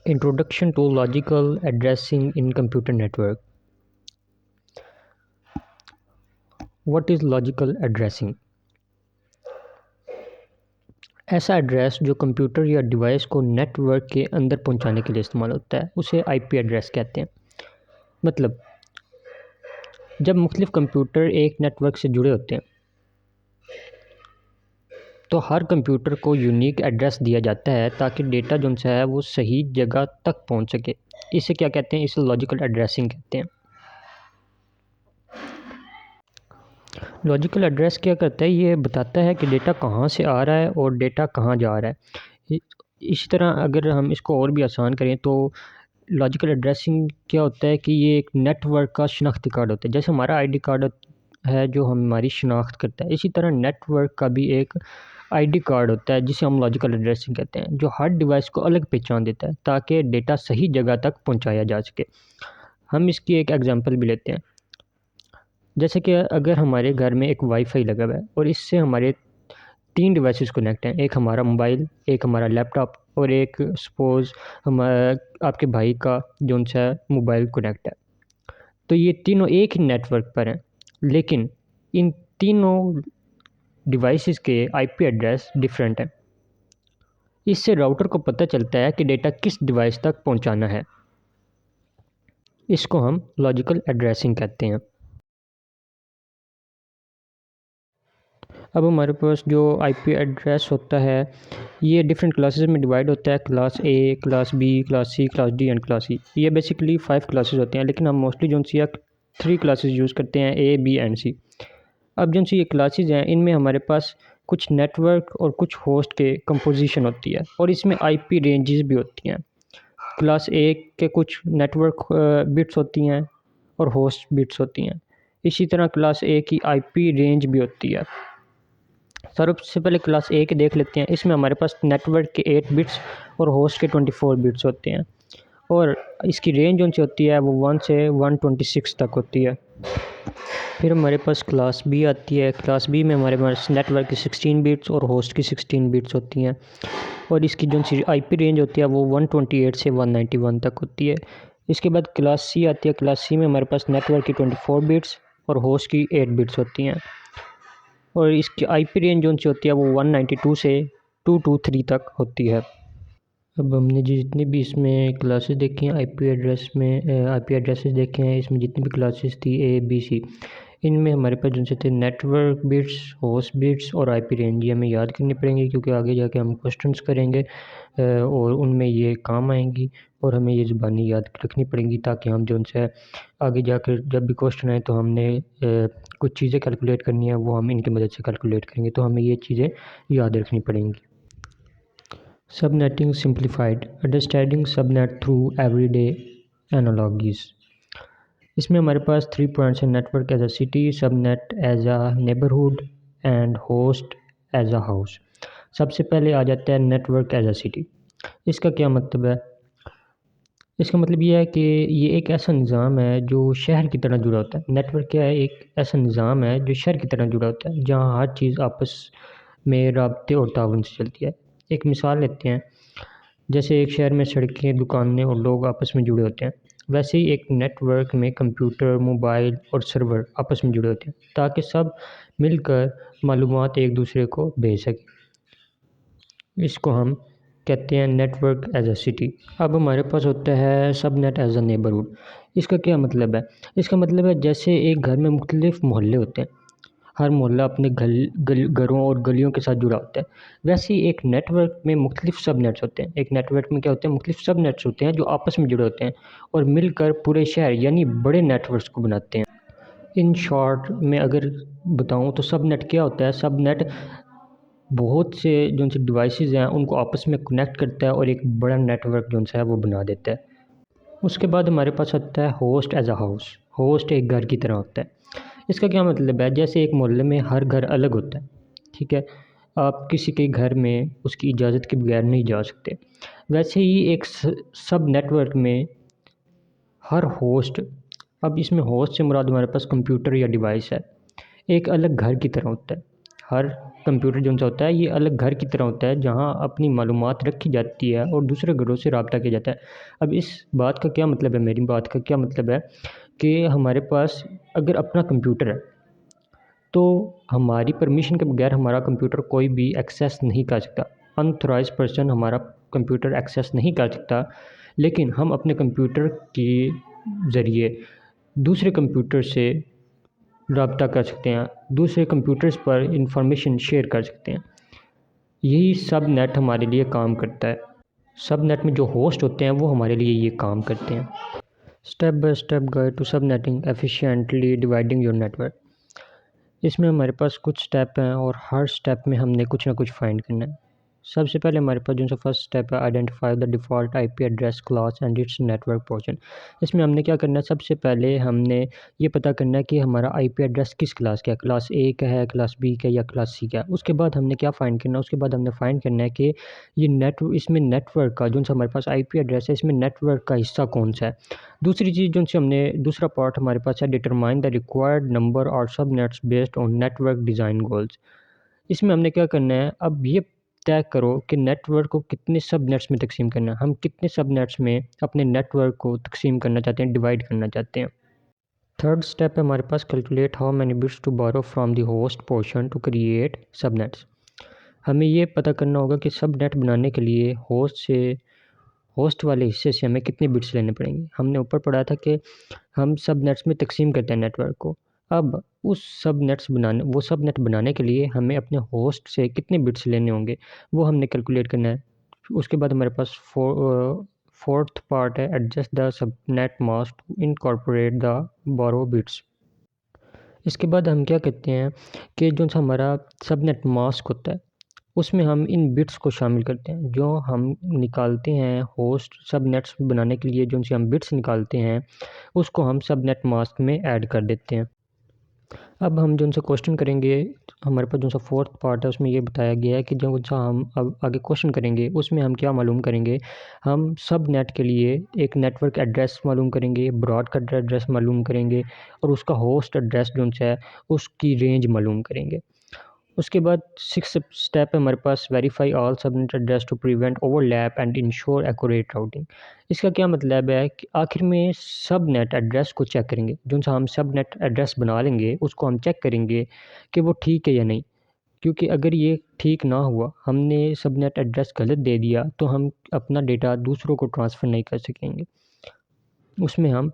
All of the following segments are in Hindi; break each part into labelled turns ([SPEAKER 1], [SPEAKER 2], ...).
[SPEAKER 1] Introduction to Logical Addressing in Computer Network. What is logical addressing? ऐसा एड्रेस जो कंप्यूटर या डिवाइस को नेटवर्क के अंदर पहुंचाने के लिए इस्तेमाल होता है उसे आईपी एड्रेस कहते हैं। मतलब जब मुख्तलिफ कंप्यूटर एक नेटवर्क से जुड़े होते हैं तो हर कंप्यूटर को यूनिक एड्रेस दिया जाता है ताकि डेटा जो उनसे है वो सही जगह तक पहुंच सके। इसे क्या कहते हैं? इसे लॉजिकल एड्रेसिंग कहते हैं। लॉजिकल एड्रेस क्या करता है? ये बताता है कि डेटा कहाँ से आ रहा है और डेटा कहाँ जा रहा है। इसी तरह अगर हम इसको और भी आसान करें तो लॉजिकल एड्रेसिंग क्या होता है कि ये एक नेटवर्क का शनाख्ती कार्ड होता है। जैसे हमारा आईडी कार्ड है जो हमारी शनाख्त करता है, इसी तरह नेटवर्क का भी एक आईडी कार्ड होता है जिसे हम लॉजिकल एड्रेसिंग कहते हैं, जो हर डिवाइस को अलग पहचान देता है ताकि डेटा सही जगह तक पहुंचाया जा सके। हम इसकी एक एग्जांपल भी लेते हैं। जैसे कि अगर हमारे घर में एक वाईफाई लगा हुआ है और इससे हमारे 3 डिवाइसेस कनेक्ट हैं, एक हमारा मोबाइल, एक हमारा लैपटॉप और एक सपोज़ हमारा आपके भाई का जो उनसे मोबाइल कनेक्ट है। तो ये तीनों एक ही नेटवर्क पर हैं, लेकिन इन तीनों डिवाइसेस के आईपी एड्रेस डिफरेंट हैं। इससे राउटर को पता चलता है कि डेटा किस डिवाइस तक पहुंचाना है। इसको हम लॉजिकल एड्रेसिंग कहते हैं। अब हमारे पास जो आईपी एड्रेस होता है ये डिफरेंट क्लासेस में डिवाइड होता है। Class A, class B, class C, class D and class E. ये बेसिकली 5 क्लासेस होते हैं, लेकिन हम मोस्टली जो सी 3 क्लासेस यूज़ करते हैं, ए, बी एंड सी। अब जो सी ये क्लासेस हैं इनमें हमारे पास कुछ नेटवर्क और कुछ होस्ट के कंपोजिशन होती है और इसमें आईपी रेंजेस भी होती हैं। क्लास ए के कुछ नेटवर्क बिट्स होती हैं और होस्ट बिट्स होती हैं। इसी तरह क्लास ए की आईपी रेंज भी होती है। सबसे पहले क्लास ए के देख लेते हैं। इसमें हमारे पास नेटवर्क के 8 बिट्स और होस्ट के 24 बिट्स होते हैं और इसकी रेंज जो होती है वो 1 से 126 तक होती है। फिर हमारे पास क्लास बी आती है। क्लास बी में हमारे पास नेटवर्क की 16 बिट्स और होस्ट की 16 बिट्स होती हैं और इसकी जो आईपी रेंज होती है वो 128 से 191 तक होती है। इसके बाद क्लास सी आती है। क्लास सी में हमारे पास नेटवर्क की 24 बिट्स और होस्ट की 8 बिट्स होती हैं और इसकी आईपी रेंज जो होती है वो 192 से 223 तक होती है। अब हमने जितनी भी इसमें क्लासेस देखी हैं आईपी एड्रेसेस देखे हैं, इसमें जितनी भी क्लासेस थी ए, बी, सी, इनमें हमारे पास जो थे नेटवर्क बिट्स, होस्ट बिट्स और आईपी रेंज, ये हमें याद करनी पड़ेंगी क्योंकि आगे जाके हम क्वेश्चंस करेंगे और उनमें ये काम आएंगी और हमें ये ज़ुबानी याद रखनी पड़ेंगी ताकि हम जो उनसे आगे जाकर जब भी क्वेश्चन आए तो हमने कुछ चीज़ें कैलकुलेट करनी है वो हम इनकी मदद से कैलकुलेट करेंगे, तो हमें ये चीज़ें याद रखनी पड़ेंगी। Subnetting simplified, understanding subnet through everyday analogies। इसमें हमारे पास 3 पॉइंट्स हैं: network as a city, subnet as a neighbourhood and host as a house. सबसे पहले आ जाता है नेटवर्क एज अ सिटी। इसका क्या मतलब है? इसका मतलब ये है कि ये एक ऐसा निज़ाम है जो शहर की तरह जुड़ा होता है। नेटवर्क क्या है? एक ऐसा निज़ाम है जो शहर की तरह जुड़ा होता है जहाँ हर चीज़ आपस में राब्ते और ताउन से चलती है। एक मिसाल लेते हैं, जैसे एक शहर में सड़कें, दुकानें और लोग आपस में जुड़े होते हैं, वैसे ही एक नेटवर्क में कंप्यूटर, मोबाइल और सर्वर आपस में जुड़े होते हैं ताकि सब मिलकर मालूमात एक दूसरे को भेज सकें। इसको हम कहते हैं नेटवर्क एज अ सिटी। अब हमारे पास होता है सबनेट एज अ नेबरहुड। इसका क्या मतलब है? इसका मतलब है जैसे एक घर में मुख्तलिफ मोहल्ले होते हैं, हर मोहल्ला अपने घरों और गलियों के साथ जुड़ा होता है, वैसे ही एक नेटवर्क में मुख्तलिफ सब नेट्स होते हैं। एक नेटवर्क में क्या होते हैं? मुख्तलिफ सब नेट्स होते हैं जो आपस में जुड़े होते हैं और मिलकर पूरे शहर यानी बड़े नेटवर्क्स को बनाते हैं। इन शॉर्ट में अगर बताऊं तो सब नेट क्या होता है? सब नेट बहुत से जो उनसे डिवाइसेस हैं उनको आपस में कनेक्ट करता है और एक बड़ा नेटवर्क जो है वो बना देता है। उसके बाद हमारे पास आता है होस्ट एज अ हाउस। होस्ट एक घर की तरह होता है। इसका क्या मतलब है? जैसे एक मोहल्ले में हर घर अलग होता है, ठीक है, आप किसी के घर में उसकी इजाज़त के बगैर नहीं जा सकते, वैसे ही एक सब नेटवर्क में हर होस्ट, अब इसमें होस्ट से मुराद हमारे पास कंप्यूटर या डिवाइस है, एक अलग घर की तरह होता है। हर कंप्यूटर जो सा होता है ये अलग घर की तरह होता है जहाँ अपनी मालूमात रखी जाती है और दूसरे घरों से रब्ता किया जाता है। अब इस बात का क्या मतलब है, मेरी बात का क्या मतलब है कि हमारे पास अगर अपना कंप्यूटर है तो हमारी परमिशन के बगैर हमारा कंप्यूटर कोई भी एक्सेस नहीं कर सकता। अनऑथराइज पर्सन हमारा कंप्यूटर एक्सेस नहीं कर सकता, लेकिन हम अपने कंप्यूटर के ज़रिए दूसरे कंप्यूटर से रब्ता कर सकते हैं, दूसरे कंप्यूटर्स पर इंफॉर्मेशन शेयर कर सकते हैं। यही सब नेट हमारे लिए काम करता है। सब नेट में जो होस्ट होते हैं वो हमारे लिए ये काम करते हैं। Step by step guide to subnetting efficiently dividing your network. इसमें हमारे पास कुछ स्टेप हैं और हर स्टेप में हमने कुछ ना कुछ फाइंड करना है। सबसे पहले हमारे पास जो सा फर्स्ट स्टेप है, identify the default IP address class and it's network portion. इसमें हमने क्या करना है, सबसे पहले हमने ये पता करना है कि हमारा आईपी एड्रेस किस क्लास का है, क्लास ए का है, क्लास बी का है या क्लास सी का है। उसके बाद हमने क्या फाइंड करना है, उसके बाद हमने फाइंड करना है कि ये इसमें नेटवर्क का जो सा हमारे पास आईपी एड्रेस है इसमें नेटवर्क का हिस्सा कौन सा है। दूसरी चीज़ जो हमने दूसरा पार्ट हमारे पास है, डिटरमाइन द रिक्वायर्ड नंबर और सब nets based on network design goals. इसमें हमने क्या करना है, अब ये तय करो कि नेटवर्क को कितने सब नेट्स में तकसीम करना है, हम कितने सब नेट्स में अपने नेटवर्क को तकसीम करना चाहते हैं, डिवाइड करना चाहते हैं। थर्ड स्टेप है हमारे पास, calculate how many bits to borrow from the host portion to create subnets. हमें ये पता करना होगा कि सब नेट बनाने के लिए होस्ट वाले हिस्से से हमें कितने बिट्स लेने पड़ेंगे। हमने ऊपर पढ़ा था कि हम सब नेट्स में तकसीम करते हैं नेटवर्क को। अब वो सब नेट बनाने के लिए हमें अपने होस्ट से कितने बिट्स लेने होंगे वो हमने कैलकुलेट करना है। उसके बाद हमारे पास फोर्थ पार्ट है, adjust the subnet mask to incorporate the borrow bits. इसके बाद हम क्या करते हैं कि जो हमारा सब नेट मास्क होता है उसमें हम इन बिट्स को शामिल करते हैं, जो हम निकालते हैं होस्ट सब नेट्स बनाने के लिए, जो उनसे हम बिट्स निकालते हैं उसको हम सब नेट मास्क में ऐड कर देते हैं। अब हम जो उनसे क्वेश्चन करेंगे, हमारे पास जो सा फोर्थ पार्ट है उसमें ये बताया गया है कि जो सा हम अब आगे क्वेश्चन करेंगे उसमें हम क्या मालूम करेंगे, हम सब नेट के लिए एक नेटवर्क एड्रेस मालूम करेंगे, ब्रॉडकास्ट एड्रेस मालूम करेंगे और उसका होस्ट एड्रेस जो है उसकी रेंज मालूम करेंगे। उसके बाद सिक्स स्टेप है हमारे पास, verify all subnet address to prevent overlap and ensure accurate routing. इसका क्या मतलब है कि आखिर में सब नेट एड्रेस को चेक करेंगे, जो सा हम सब नेट एड्रेस बना लेंगे उसको हम चेक करेंगे कि वो ठीक है या नहीं, क्योंकि अगर ये ठीक ना हुआ, हमने सब नेट एड्रेस गलत दे दिया तो हम अपना डेटा दूसरों को ट्रांसफ़र नहीं कर सकेंगे, उसमें हम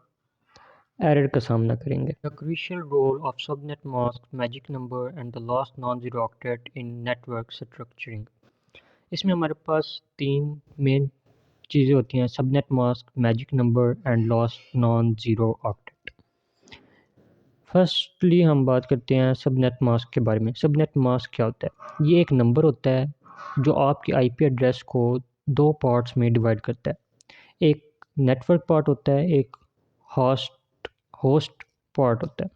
[SPEAKER 1] एरर का सामना करेंगे। The crucial role of subnet mask, magic number and the last non zero octet in network structuring. इसमें हमारे पास तीन मेन चीज़ें होती हैं, subnet mask, magic number and last non zero octet. Firstly हम बात करते हैं सबनेट मास्क के बारे में। सबनेट मास्क क्या होता है, ये एक नंबर होता है जो आपके आईपी एड्रेस को दो पार्ट्स में डिवाइड करता है। एक नेटवर्क पार्ट होता है, एक होस्ट पार्ट होता है।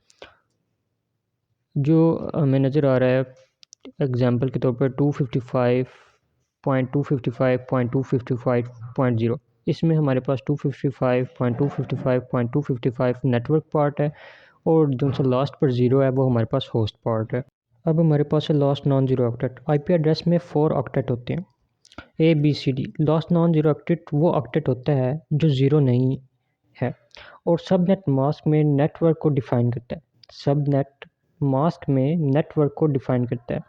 [SPEAKER 1] जो हमें नज़र आ रहा है एग्जांपल के तौर पर 255.255.255.0, इसमें हमारे पास 255.255.255 नेटवर्क पार्ट है और जो सा लास्ट पर ज़ीरो है वो हमारे पास होस्ट पार्ट है। अब हमारे पास है last non zero octet. IP address में 4 ऑक्टेट होते हैं, ABCD। Last non zero octet वो ऑक्टेट होता है जो ज़ीरो नहीं है और सबनेट मास्क में नेटवर्क को डिफ़ाइन करता है। सबनेट मास्क में नेटवर्क को डिफ़ाइन करता है।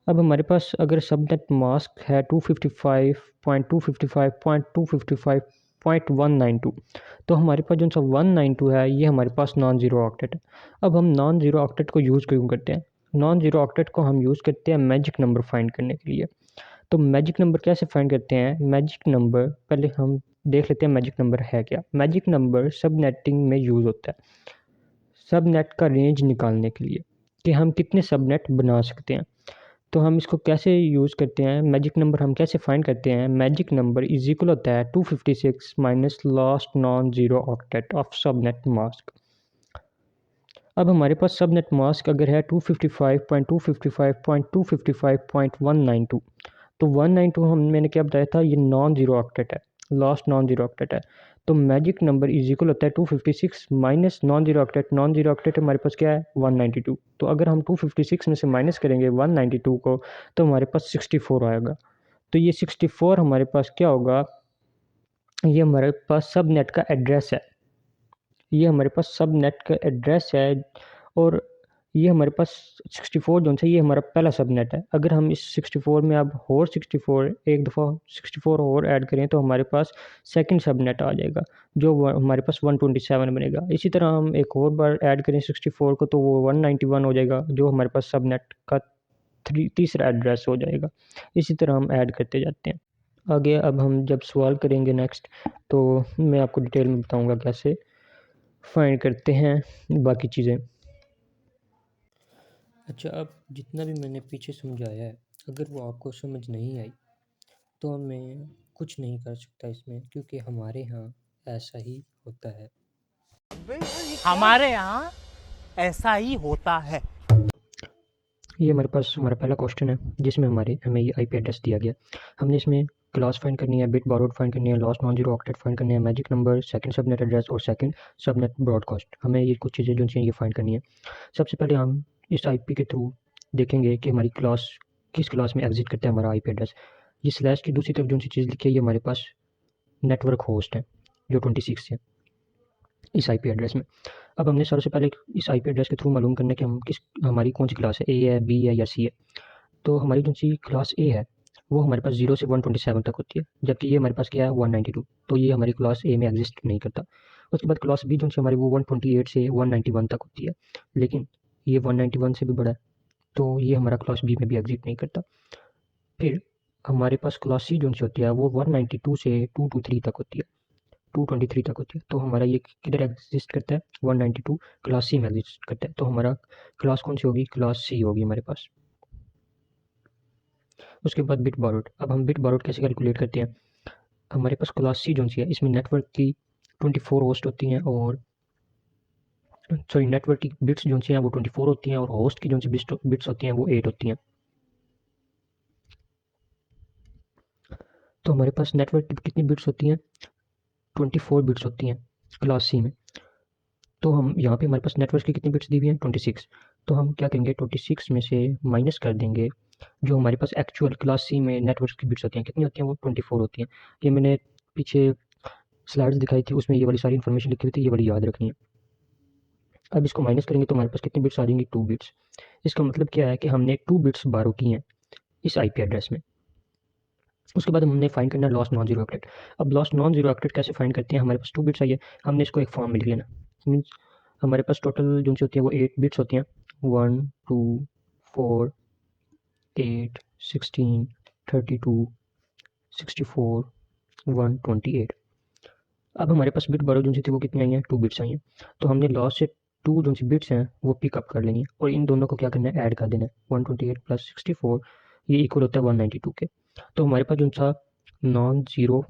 [SPEAKER 1] अब हमारे पास अगर सबनेट मास्क है 255.255.255.192, तो हमारे पास जो सा 192 है ये हमारे पास नॉन ज़ीरो ऑक्टेट है। अब हम नॉन ज़ीरो ऑक्टेट को यूज़ क्यों करते हैं, नॉन ज़ीरो ऑक्टेट को हम यूज़ करते हैं मैजिक नंबर फाइंड करने के लिए। तो मैजिक नंबर कैसे फाइंड करते हैं, मैजिक नंबर पहले हम देख लेते हैं मैजिक नंबर है क्या। मैजिक नंबर सब नेटिंग में यूज़ होता है सब नेट का रेंज निकालने के लिए कि हम कितने सब नेट बना सकते हैं। तो हम इसको कैसे यूज़ करते हैं, मैजिक नंबर हम कैसे फाइंड करते हैं, मैजिक नंबर इज इक्वल होता है 256 minus last non zero octet of सब नेट मास्क। अब हमारे पास सब नेट मास्क अगर है 255.255.255.192, तो 192 मैंने क्या बताया था, ये नॉन ज़ीरो ऑक्टेट है। लास्ट नॉन जीरो ऑक्टेट है। तो मैजिक नंबर इज इक्वल होता है 256 minus non zero octet. Non zero octet हमारे पास क्या है 192। तो अगर हम 256 में से माइनस करेंगे 192 को तो हमारे पास 64 आएगा। तो ये 64 हमारे पास क्या होगा, ये हमारे पास सब नेट का एड्रेस है। ये हमारे पास सब नेट का एड्रेस है और ये हमारे पास 64 जो है ये हमारा पहला सब नेट है। अगर हम इस 64 में अब और 64 एक दफ़ा 64 और ऐड करें तो हमारे पास सेकंड सब नेट आ जाएगा जो हमारे पास 127 बनेगा। इसी तरह हम एक और बार ऐड करें 64 को तो वो 191 हो जाएगा जो हमारे पास सब नेट का तीसरा एड्रेस हो जाएगा। इसी तरह हम ऐड करते जाते हैं आगे। अब हम जब सवाल करेंगे नेक्स्ट तो मैं आपको डिटेल में बताऊंगा कैसे फाइंड करते हैं बाकी चीज़ें। अच्छा, अब जितना भी मैंने पीछे समझाया है अगर वो आपको समझ नहीं आई तो मैं कुछ नहीं कर सकता इसमें, क्योंकि हमारे यहाँ ऐसा ही होता है।
[SPEAKER 2] हमारे यहाँ ऐसा ही होता है।
[SPEAKER 1] ये हमारे पास हमारा पहला क्वेश्चन है जिसमें हमें ये आईपी एड्रेस दिया गया। हमने इसमें क्लास फाइंड करनी है, बिट बोरोड फाइंड करनी है, last non zero octet find करनी है, magic number, second subnet address और सेकंड सबनेट ब्रॉडकास्ट। हमें ये कुछ चीज़ें जो चाहिए ये फाइंड करनी है। सबसे पहले हम इस आईपी के थ्रू देखेंगे कि हमारी क्लास किस क्लास में एग्जिट करता है हमारा आईपी एड्रेस। ये स्लैश की दूसरी तरफ जो सी चीज़ लिखी है ये हमारे पास नेटवर्क होस्ट है जो 26 है इस आईपी एड्रेस में। अब हमने सबसे पहले इस आईपी एड्रेस के थ्रू मालूम करना है कि हम हमारी कौन सी क्लास है, ए है, बी है या सी है। तो हमारी जो सी क्लास ए है वो हमारे पास 0 से 127 तक होती है, जबकि ये हमारे पास क्या है 192। तो ये हमारी क्लास ए में एग्जिस्ट नहीं करता। उसके बाद क्लास बी जो हमारी वो 128 से 191 तक होती है, लेकिन ये 191 से भी बड़ा है तो ये हमारा क्लास बी में भी एग्जिट नहीं करता। फिर हमारे पास क्लास सी जो होती है वो 192 से 223 तक होती है, 223 तक होती है। तो हमारा ये किधर एग्जिस्ट करता है 192 क्लास सी में एग्जिस्ट करता है। तो हमारा क्लास कौन सी होगी, क्लास सी होगी हमारे पास। उसके बाद बिट बोरोड। अब हम बिट बोरोड कैसे कैलकुलेट करते हैं, हमारे पास क्लास सी जो सी है इसमें नेटवर्क की 24 होस्ट होती हैं और सॉरी नेटवर्क की बिट्स जो सी हैं वो 24 होती हैं और होस्ट की जो सी बिट्स होती हैं वो 8 होती हैं। तो हमारे पास नेटवर्क की कितनी बिट्स होती हैं 24 बिट्स होती हैं क्लास सी में। तो हम यहाँ पे हमारे पास नेटवर्क की कितनी बिट्स दी हुई हैं 26। तो हम क्या करेंगे 26 में से माइनस कर देंगे जो हमारे पास एक्चुअल क्लास सी में नेटवर्क की बिट्स होती हैं, कितनी होती हैं वो 24 होती हैं। ये मैंने पीछे स्लाइड्स दिखाई थी उसमें ये वाली सारी इन्फॉर्मेशन लिखी हुई थी, ये वाली याद रखनी है। अब इसको माइनस करेंगे तो हमारे पास कितनी बिट्स आ जाएंगी 2 बिट्स। इसका मतलब क्या है कि हमने 2 बिट्स बारो की हैं इस आईपी एड्रेस में। उसके बाद हमने फाइंड करना है लॉस्ट नॉन जीरो ऑक्टेट। अब लॉस्ट नॉन जीरो ऑक्टेट कैसे फाइंड करते हैं, हमारे पास 2 बिट्स आई है, हमने इसको एक फॉर्म में लिख लेना। मीन्स हमारे पास टोटल जो सी होती है वो 8 बिट्स होती हैं, 1 2 4 8 16 32 64 128। अब हमारे पास बिट बारो जो सी थी वो कितनी आई हैं 2 बिट्स आई हैं। तो हमने लॉस्ट से 2 जो सी बिट्स हैं वो पिकअप कर लेनी है और इन दोनों को क्या करना है ऐड कर देना है। 128 प्लस 64 ये इक्वल होता है 192 के। तो हमारे पास जो सा नॉन जीरो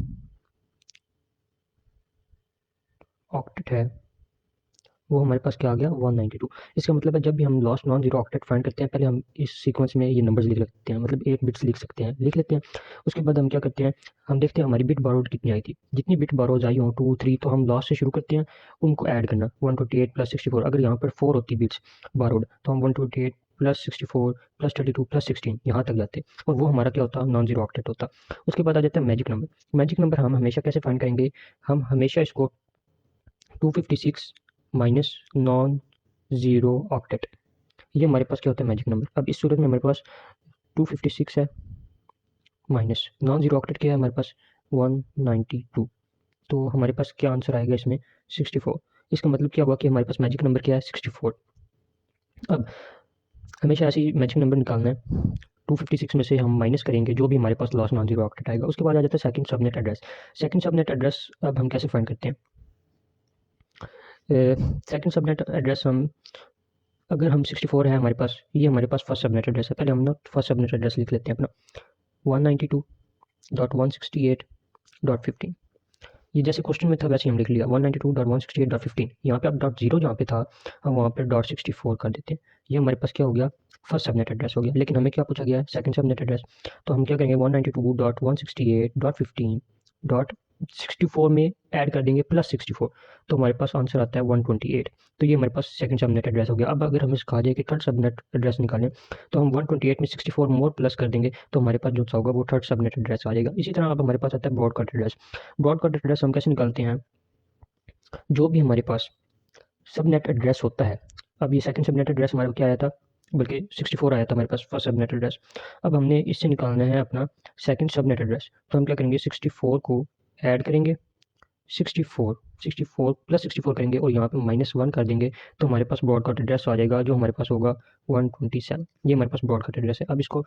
[SPEAKER 1] ऑक्टेट है वो हमारे पास क्या आ गया 192। इसका मतलब है जब भी हम lost non zero octet find करते हैं पहले हम इस सीक्वेंस में ये नंबर्स लिख लेते हैं, मतलब 8 बिट्स लिख सकते हैं, लिख लेते हैं। उसके बाद हम क्या करते हैं, हम देखते हैं हमारी बिट बारोड कितनी आई थी, जितनी बिट बारोज आई हो 2 3 तो हम लास्ट से शुरू करते हैं उनको ऐड करना। 128 प्लस 64, अगर यहाँ पर 4 होती बिट्स बारोड तो हम 128 प्लस 64 प्लस 32 प्लस 16 यहाँ तक जाते और वो हमारा क्या होता नॉन जीरो ऑक्टेट होता। उसके बाद आ जाता है मैजिक नंबर। मैजिक नंबर हम हमेशा कैसे फाइंड करेंगे, हम हमेशा इसको 256 माइनस नॉन ज़ीरो ऑक्टेट, ये हमारे पास क्या होता है मैजिक नंबर। अब इस सूरत में हमारे पास 256 है माइनस नॉन ज़ीरो ऑक्टेट क्या है हमारे पास 192। तो हमारे पास क्या आंसर आएगा इसमें 64। इसका मतलब क्या हुआ कि हमारे पास मैजिक नंबर क्या है 64। अब हमेशा ऐसे ही मैजिक नंबर निकालना है, 256 में से हम माइनस करेंगे जो भी हमारे पास लास्ट नॉन जीरो ऑक्टेट आएगा। उसके बाद आ जाता है second subnet address. Second subnet address अब हम कैसे फाइंड करते हैं, सेकंड सबनेट एड्रेस हम अगर हम 64 है हमारे पास, ये हमारे पास फर्स्ट सबनेट एड्रेस है, पहले हम ना फर्स्ट सबनेट एड्रेस लिख लेते हैं अपना 192.168.15। ये जैसे क्वेश्चन में था वैसे ही हम लिख लिया 192.168.15। यहाँ पे अब डॉट जीरो जहाँ पे था हम वहाँ पे .64 कर देते हैं। ये हमारे पास क्या हो गया फर्स्ट सबनेट एड्रेस हो गया, लेकिन हमें क्या पूछा गया है सेकंड सबनेट एड्रेस। तो हम क्या करेंगे 192.168.15 64 में ऐड कर देंगे प्लस 64, तो हमारे पास आंसर आता है 128। तो ये हमारे पास सेकंड सबनेट एड्रेस हो गया। अब अगर हमें कहा जाए कि थर्ड सबनेट एड्रेस निकालें, तो हम 128 में 64 मोर प्लस कर देंगे, तो हमारे पास जो सा होगा वो थर्ड सबनेट एड्रेस आ जाएगा। इसी तरह अब हमारे पास आता है ब्रॉडकास्ट एड्रेस। ब्रॉडकास्ट एड्रेस हम कैसे निकालते हैं? जो भी हमारे पास सबनेट एड्रेस होता है, अब ये सेकंड सबनेट एड्रेस हमारा क्या आया था, बल्कि 64 आया था हमारे पास फर्स्ट सबनेट एड्रेस। अब हमने इससे निकालना है अपना सेकंड सबनेट एड्रेस, तो हम क्या करेंगे, 64 को ऐड करेंगे, 64 64 प्लस 64 करेंगे और यहाँ पे -1 कर देंगे, तो हमारे पास ब्रॉडकास्ट एड्रेस आ जाएगा, जो हमारे पास होगा 127। ये हमारे पास ब्रॉडकास्ट एड्रेस है। अब इसको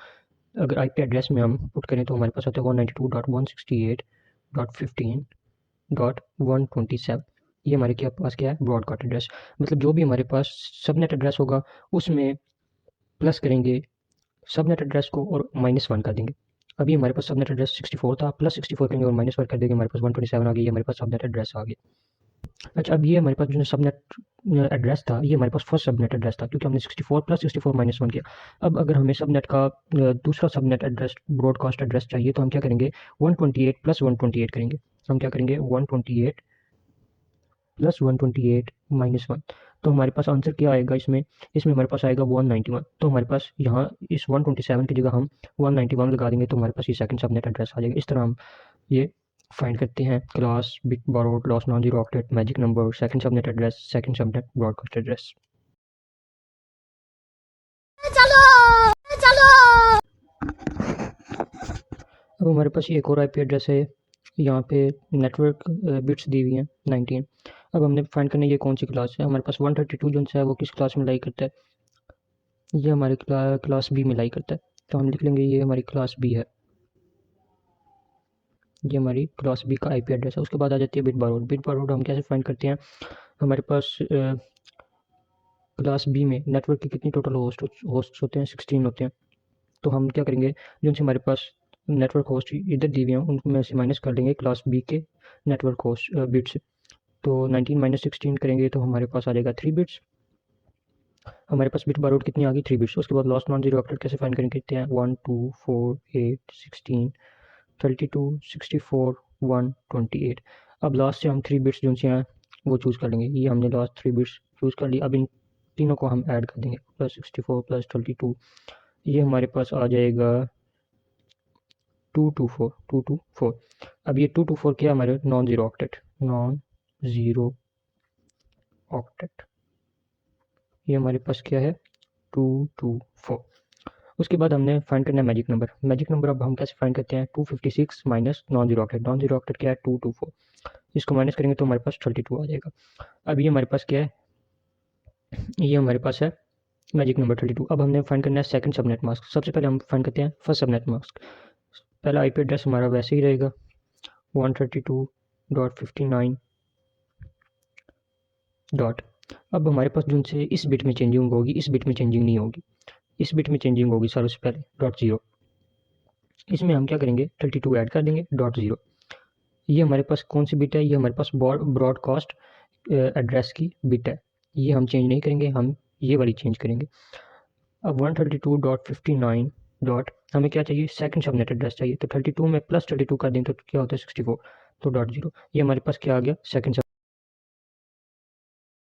[SPEAKER 1] अगर आईपी एड्रेस में हम पुट करें, तो हमारे पास आता है 192.168.15.127। ये हमारे क्या पास क्या है, ब्रॉडकास्ट एड्रेस। मतलब जो भी हमारे पास सबनेट एड्रेस होगा उसमें प्लस करेंगे सबनेट एड्रेस को और -1 कर देंगे। अभी हमारे पास सबनेट एड्रेस 64 था, प्लस 64 करेंगे और -1 कर देंगे, हमारे पास 127 आ गई, हमारे पास सबनेट एड्रेस आ गया। अच्छा, अब ये हमारे पास जो सबनेट एड्रेस था, ये हमारे पास फर्स्ट सबनेट एड्रेस था, क्योंकि हमने 64 प्लस 64 -1 किया। अब अगर हमें सबनेट का दूसरा सबनेट एड्रेस, ब्रॉडकास्ट एड्रेस चाहिए, तो हम क्या करेंगे, 128 प्लस 128 करेंगे। हम क्या करेंगे, 128 प्लस 128 -1, तो हमारे पास आंसर क्या आएगा इसमें, इसमें हमारे पास आएगा 191। तो हमारे पास यहाँ इस 127 की जगह हम 191 लगा देंगे, तो हमारे पास ये सेकंड सबनेट एड्रेस आ जाएगा। इस तरह हम ये फाइंड करते हैं class, bit borrowed, lost non zero octet, magic number, second subnet address, second subnet broadcast address. अब हमारे पास ये एक और आईपी एड्रेस है, यहाँ पे नेटवर्क बिट्स दी हुई हैं 19। अब हमने फाइंड करना है ये कौन सी क्लास है। हमारे पास 132 जो है वो किस क्लास में लाई करता है, ये हमारे क्लास बी में लाई करता है, तो हम लिख लेंगे ये हमारी क्लास बी है, ये हमारी क्लास बी का आईपी एड्रेस है। उसके बाद आ जाती है बिट बारोड। बिट बारोड हम कैसे फाइंड करते हैं, हमारे पास क्लास बी में नेटवर्क के कितनी टोटल होस्ट होते हैं, 16 होते हैं। तो हम क्या करेंगे, जिनसे हमारे पास नेटवर्क होस्ट इधर दी हुई हैं उनमें से माइनस कर देंगे क्लास बी के नेटवर्क होस्ट बिट्स। तो 19 माइनस 16 करेंगे तो हमारे पास आ जाएगा 3 बिट्स। हमारे पास बिट बारोड कितनी आ गई, 3 बिट्स। उसके बाद लॉस्ट नॉन जीरो ऑक्टेट कैसे फाइंड करेंगे, कितने हैं, 1 2 4 8 16 32 64 128। अब लास्ट से हम 3 बिट्स जो से हैं वो चूज़ कर लेंगे। ये हमने लास्ट 3 बिट्स चूज़ कर ली। अब इन तीनों को हम ऐड कर देंगे, प्लस 64 प्लस 32, ये हमारे पास आ जाएगा 224। अब ये 224 क्या, हमारे नॉन ज़ीरो ऑक्टेट, ये हमारे पास क्या है, 224। उसके बाद हमने फाइंड करना है मैजिक नंबर। मैजिक नंबर अब हम कैसे फाइंड करते हैं, 256 minus non zero octet. Non zero octet क्या है, 224, इसको माइनस करेंगे तो हमारे पास 32 आ जाएगा। अब ये हमारे पास क्या है, ये हमारे पास है मैजिक नंबर 32। अब हमने फाइंड करना है सेकंड सबनेट मास्क। सबसे पहले हम फाइंड करते हैं फर्स्ट सबनेट मास्क। पहला आईपी एड्रेस हमारा वैसे ही रहेगा 132.59 डॉट। अब हमारे पास जो से इस बिट में चेंजिंग होगी, इस बिट में चेंजिंग नहीं होगी, इस बिट में चेंजिंग होगी सबसे पहले .0। इसमें हम क्या करेंगे, 32 ऐड कर देंगे .0। ये हमारे पास कौन सी बिट है, ये हमारे पास ब्रॉडकास्ट एड्रेस की बिट है, ये हम चेंज नहीं करेंगे, हम ये वाली चेंज करेंगे। अब 132.59 डॉट हमें क्या चाहिए, सेकंड सबनेट एड्रेस चाहिए, तो 32 में प्लस 32 कर दें तो क्या होता है 64, तो .0। ये हमारे पास क्या आ गया, सेकंड